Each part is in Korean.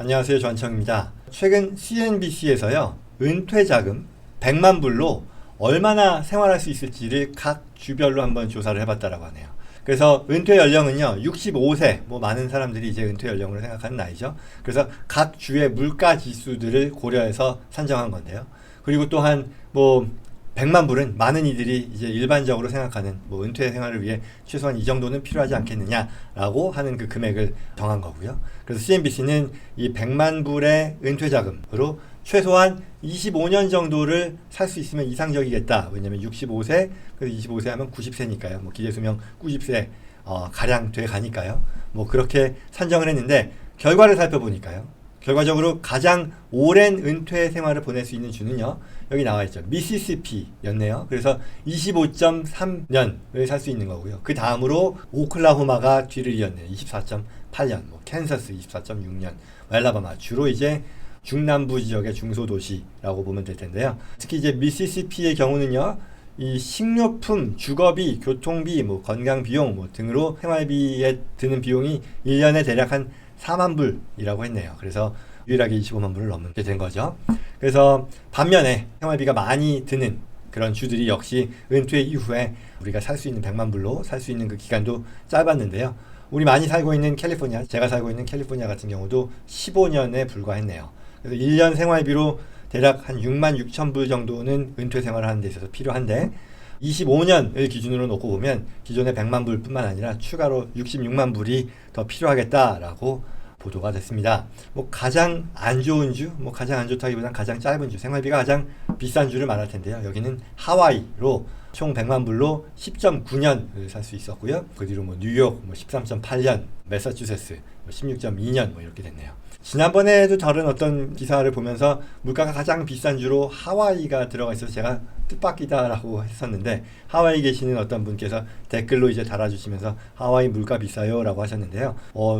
안녕하세요. 전청입니다. 최근 CNBC에서요. 은퇴 자금 100만 불로 얼마나 생활할 수 있을지를 각 주별로 한번 조사를 해봤다라고 하네요. 그래서 은퇴 연령은요. 65세, 많은 사람들이 이제 은퇴 연령으로 생각하는 나이죠. 그래서 각 주의 물가 지수들을 고려해서 산정한 건데요. 그리고 또한 100만 불은 많은 이들이 이제 일반적으로 생각하는 은퇴 생활을 위해 최소한 이 정도는 필요하지 않겠느냐라고 하는 그 금액을 정한 거고요. 그래서 CNBC는 이 100만 불의 은퇴 자금으로 최소한 25년 정도를 살 수 있으면 이상적이겠다. 왜냐면 65세, 그래서 25세 하면 90세니까요. 기재수명 90세 가량 돼 가니까요. 그렇게 산정을 했는데 결과를 살펴보니까요. 결과적으로 가장 오랜 은퇴 생활을 보낼 수 있는 주는요. 여기 나와 있죠. 미시시피였네요. 그래서 25.3년을 살 수 있는 거고요. 그 다음으로 오클라호마가 뒤를 이었네요. 24.8년, 캔서스 24.6년, 알라바마 주로 이제 중남부 지역의 중소도시라고 보면 될 텐데요. 특히 이제 미시시피의 경우는요. 이 식료품, 주거비, 교통비, 건강비용 등으로 생활비에 드는 비용이 1년에 대략 한 4만 불이라고 했네요. 그래서 유일하게 25만 불을 넘게 된 거죠. 그래서 반면에 생활비가 많이 드는 그런 주들이 역시 은퇴 이후에 우리가 살 수 있는 100만 불로 살 수 있는 그 기간도 짧았는데요. 우리 많이 살고 있는 캘리포니아, 제가 살고 있는 캘리포니아 같은 경우도 15년에 불과했네요. 그래서 1년 생활비로 대략 한 6만 6천 불 정도는 은퇴 생활을 하는 데 있어서 필요한데 25년을 기준으로 놓고 보면 기존의 100만 불 뿐만 아니라 추가로 66만 불이 더 필요하겠다라고 보도가 됐습니다. 가장 안 좋은 주, 가장 안 좋다기보다는 가장 짧은 주, 생활비가 가장 비싼 주를 말할 텐데요. 여기는 하와이로 총 100만 불로 10.9년을 살 수 있었고요. 그 뒤로 뉴욕 13.8년, 매사추세츠 16.2년 이렇게 됐네요. 지난번에도 다른 어떤 기사를 보면서 물가가 가장 비싼 주로 하와이가 들어가 있어서 제가 뜻밖이다라고 했었는데 하와이 계시는 어떤 분께서 댓글로 이제 달아주시면서 하와이 물가 비싸요 라고 하셨는데요.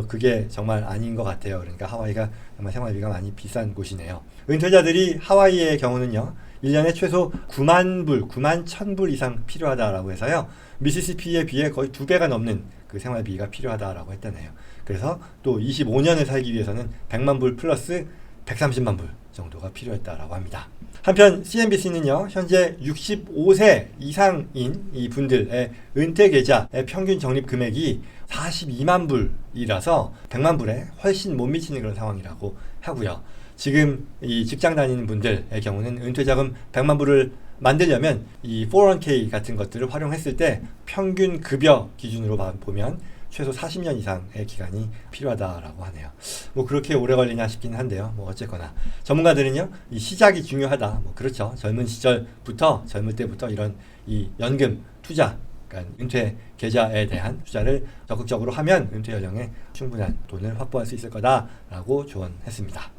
그게 정말 아닌 것 같아요. 그러니까 하와이가 정말 생활비가 많이 비싼 곳이네요. 은퇴자들이 하와이의 경우는요. 1년에 최소 9만 불, 9만 1,000불 이상 필요하다라고 해서요. 미시시피에 비해 거의 2배가 넘는 그 생활비가 필요하다라고 했다네요. 그래서 또 25년을 살기 위해서는 100만 불 플러스 130만 불 정도가 필요했다라고 합니다. 한편 CNBC는요. 현재 65세 이상인 이 분들의 은퇴 계좌의 평균 적립 금액이 42만 불이라서 100만 불에 훨씬 못 미치는 그런 상황이라고 하고요. 지금 이 직장 다니는 분들의 경우는 은퇴 자금 100만 불을 만들려면 이 401k 같은 것들을 활용했을 때 평균 급여 기준으로 보면 최소 40년 이상의 기간이 필요하다라고 하네요. 그렇게 오래 걸리냐 싶긴 한데요. 어쨌거나 전문가들은요, 이 시작이 중요하다. 그렇죠. 젊을 때부터 이런 이 연금 투자, 그러니까 은퇴 계좌에 대한 투자를 적극적으로 하면 은퇴 연령에 충분한 돈을 확보할 수 있을 거다라고 조언했습니다.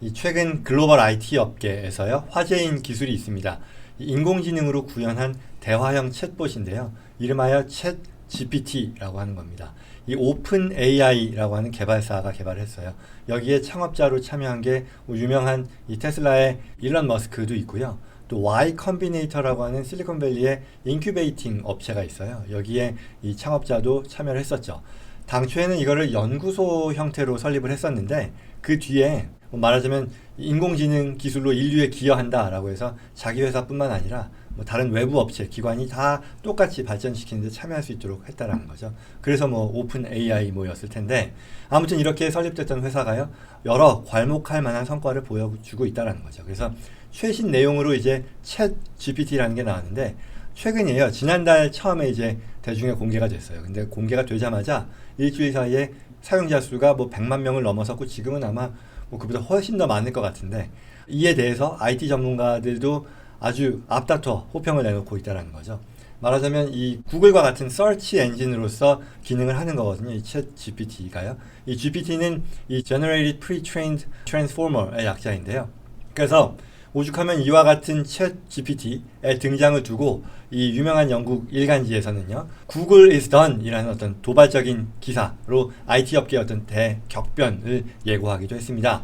이 최근 글로벌 IT 업계에서요, 화제인 기술이 있습니다. 인공지능으로 구현한 대화형 챗봇인데요. 이름하여 챗 GPT라고 하는 겁니다. 이 오픈 AI라고 하는 개발사가 개발을 했어요. 여기에 창업자로 참여한 게 유명한 이 테슬라의 일론 머스크도 있고요. 또 Y 컴비네이터라고 하는 실리콘밸리의 인큐베이팅 업체가 있어요. 여기에 이 창업자도 참여를 했었죠. 당초에는 이거를 연구소 형태로 설립을 했었는데 그 뒤에 말하자면 인공지능 기술로 인류에 기여한다라고 해서 자기 회사뿐만 아니라 다른 외부 업체, 기관이 다 똑같이 발전시키는 데 참여할 수 있도록 했다라는 거죠. 그래서 오픈 AI 였을 텐데 아무튼 이렇게 설립됐던 회사가요. 여러 괄목할 만한 성과를 보여주고 있다라는 거죠. 그래서 최신 내용으로 이제 챗 GPT라는 게 나왔는데 최근이에요. 지난달 처음에 이제 대중에 공개가 됐어요. 근데 공개가 되자마자 일주일 사이에 사용자 수가 100만 명을 넘어섰고 지금은 아마 그보다 훨씬 더 많을 것 같은데 이에 대해서 IT 전문가들도 아주 앞다퉈 호평을 내놓고 있다는 거죠. 말하자면 이 구글과 같은 서치 엔진으로서 기능을 하는 거거든요. 이 챗 GPT가요. 이 GPT는 이 Generated Pre-trained Transformer의 약자인데요. 그래서 오죽하면 이와 같은 챗 GPT의 등장을 두고 이 유명한 영국 일간지에서는요. Google is done 이라는 어떤 도발적인 기사로 IT 업계의 어떤 대격변을 예고하기도 했습니다.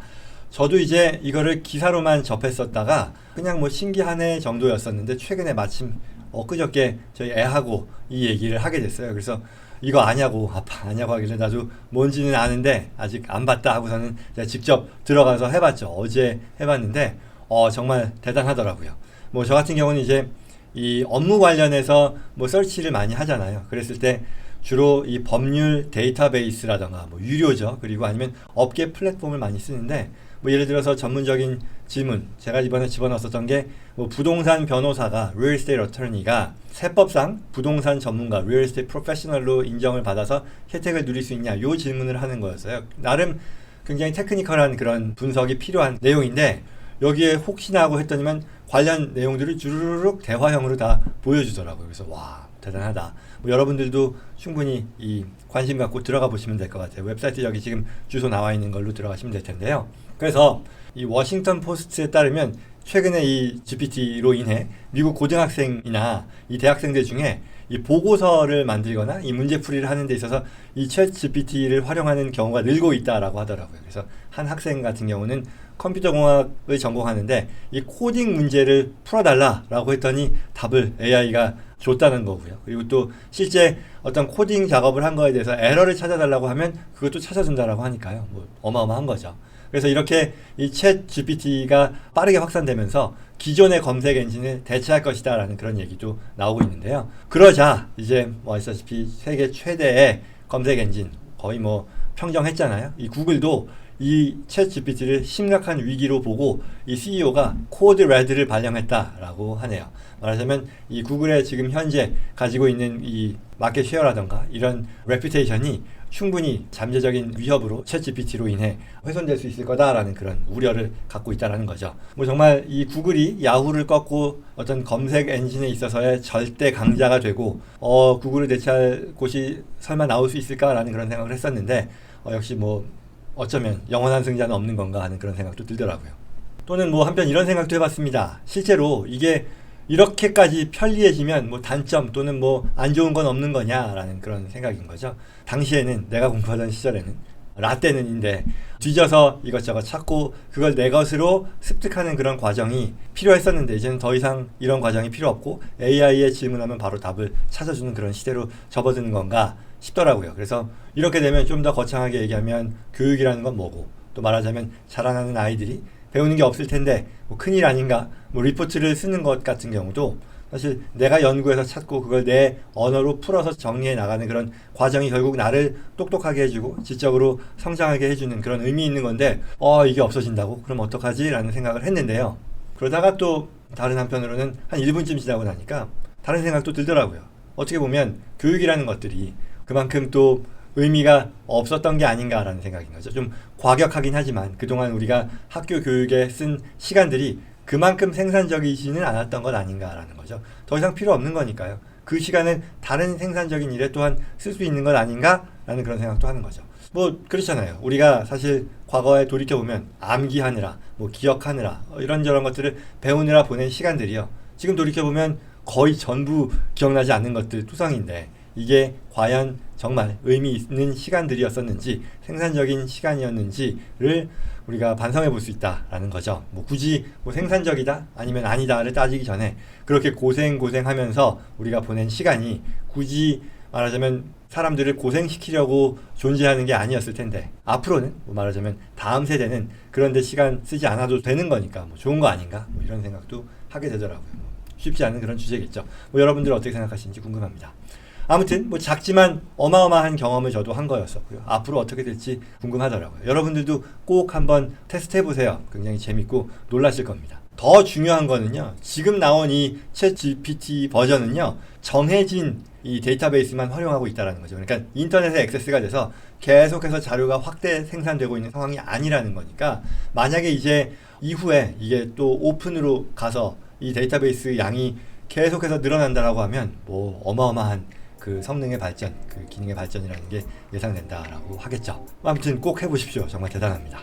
저도 이제 이거를 기사로만 접했었다가 그냥 신기하네 정도였었는데 최근에 마침 엊그저께 저희 애하고 이 얘기를 하게 됐어요. 그래서 이거 아냐고 아빠 아냐고 하길래 나도 뭔지는 아는데 아직 안 봤다 하고서는 제가 직접 들어가서 해봤죠. 어제 해봤는데 정말 대단하더라고요. 뭐 저 같은 경우는 이제 이 업무 관련해서 뭐 서치를 많이 하잖아요. 그랬을 때 주로 이 법률 데이터베이스라던가 뭐 유료죠. 그리고 아니면 업계 플랫폼을 많이 쓰는데 뭐 예를 들어서 전문적인 질문 제가 이번에 집어넣었던 게 뭐 부동산 변호사가 real estate attorney가 세법상 부동산 전문가 real estate professional로 인정을 받아서 혜택을 누릴 수 있냐 요 질문을 하는 거였어요. 나름 굉장히 테크니컬한 그런 분석이 필요한 내용인데 여기에 혹시나 하고 했더니만 관련 내용들을 주르륵 대화형으로 다 보여주더라고요. 그래서 와 대단하다. 뭐 여러분들도 충분히 이 관심 갖고 들어가 보시면 될 것 같아요. 웹사이트 여기 지금 주소 나와 있는 걸로 들어가시면 될 텐데요. 그래서 이 워싱턴 포스트에 따르면 최근에 이 GPT로 인해 미국 고등학생이나 이 대학생들 중에 이 보고서를 만들거나 이 문제풀이를 하는 데 있어서 이 챗 GPT를 활용하는 경우가 늘고 있다라고 하더라고요. 그래서 한 학생 같은 경우는 컴퓨터공학을 전공하는데 이 코딩 문제를 풀어달라라고 했더니 답을 AI가 줬다는 거고요. 그리고 또 실제 어떤 코딩 작업을 한 거에 대해서 에러를 찾아달라고 하면 그것도 찾아준다라고 하니까요. 뭐 어마어마한 거죠. 그래서 이렇게 이 챗 GPT가 빠르게 확산되면서 기존의 검색 엔진을 대체할 것이다라는 그런 얘기도 나오고 있는데요. 그러자 이제 뭐 아시다시피 세계 최대의 검색 엔진 거의 뭐 평정했잖아요. 이 구글도 이 챗 GPT를 심각한 위기로 보고 이 CEO가 코드 레드를 발령했다라고 하네요. 말하자면 이 구글의 지금 현재 가지고 있는 이 마켓 쉐어라던가 이런 레퓨테이션이 충분히 잠재적인 위협으로 챗 GPT로 인해 훼손될 수 있을 거다라는 그런 우려를 갖고 있다라는 거죠. 뭐 정말 이 구글이 야후를 꺾고 어떤 검색 엔진에 있어서의 절대 강자가 되고 구글을 대체할 곳이 설마 나올 수 있을까라는 그런 생각을 했었는데 역시 뭐 어쩌면 영원한 승자는 없는 건가 하는 그런 생각도 들더라고요. 또는 뭐 한편 이런 생각도 해봤습니다. 실제로 이게 이렇게까지 편리해지면 뭐 단점 또는 뭐 안 좋은 건 없는 거냐라는 그런 생각인 거죠. 당시에는 내가 공부하던 시절에는 라떼는인데 뒤져서 이것저것 찾고 그걸 내 것으로 습득하는 그런 과정이 필요했었는데 이제는 더 이상 이런 과정이 필요 없고 AI에 질문하면 바로 답을 찾아주는 그런 시대로 접어드는 건가 싶더라고요. 그래서 이렇게 되면 좀 더 거창하게 얘기하면 교육이라는 건 뭐고 또 말하자면 자라나는 아이들이 배우는 게 없을 텐데 뭐 큰일 아닌가 뭐 리포트를 쓰는 것 같은 경우도 사실 내가 연구해서 찾고 그걸 내 언어로 풀어서 정리해 나가는 그런 과정이 결국 나를 똑똑하게 해주고 지적으로 성장하게 해주는 그런 의미 있는 건데 이게 없어진다고? 그럼 어떡하지? 라는 생각을 했는데요. 그러다가 또 다른 한편으로는 한 1분쯤 지나고 나니까 다른 생각도 들더라고요. 어떻게 보면 교육이라는 것들이 그만큼 또 의미가 없었던 게 아닌가라는 생각인 거죠. 좀 과격하긴 하지만 그동안 우리가 학교 교육에 쓴 시간들이 그만큼 생산적이지는 않았던 것 아닌가라는 거죠. 더 이상 필요 없는 거니까요. 그 시간은 다른 생산적인 일에 또한 쓸 수 있는 것 아닌가라는 그런 생각도 하는 거죠. 뭐 그렇잖아요. 우리가 사실 과거에 돌이켜보면 암기하느라 뭐 기억하느라 이런저런 것들을 배우느라 보낸 시간들이요. 지금 돌이켜보면 거의 전부 기억나지 않는 것들 투성인데 이게 과연 정말 의미 있는 시간들이었었는지 생산적인 시간이었는지를 우리가 반성해 볼 수 있다라는 거죠. 뭐 굳이 뭐 생산적이다 아니면 아니다를 따지기 전에 그렇게 고생하면서 우리가 보낸 시간이 굳이 말하자면 사람들을 고생시키려고 존재하는 게 아니었을 텐데 앞으로는 뭐 말하자면 다음 세대는 그런 데 시간 쓰지 않아도 되는 거니까 뭐 좋은 거 아닌가 뭐 이런 생각도 하게 되더라고요. 뭐 쉽지 않은 그런 주제겠죠. 뭐 여러분들 어떻게 생각하시는지 궁금합니다. 아무튼 뭐 작지만 어마어마한 경험을 저도 한 거였었고요. 앞으로 어떻게 될지 궁금하더라고요. 여러분들도 꼭 한번 테스트 해보세요. 굉장히 재밌고 놀라실 겁니다. 더 중요한 거는요. 지금 나온 이 챗 GPT 버전은요. 정해진 이 데이터베이스만 활용하고 있다는 거죠. 그러니까 인터넷에 액세스가 돼서 계속해서 자료가 확대 생산되고 있는 상황이 아니라는 거니까 만약에 이제 이후에 이게 또 오픈으로 가서 이 데이터베이스 양이 계속해서 늘어난다라고 하면 뭐 어마어마한 그 성능의 발전, 그 기능의 발전이라는 게 예상된다라고 하겠죠. 아무튼 꼭 해보십시오. 정말 대단합니다.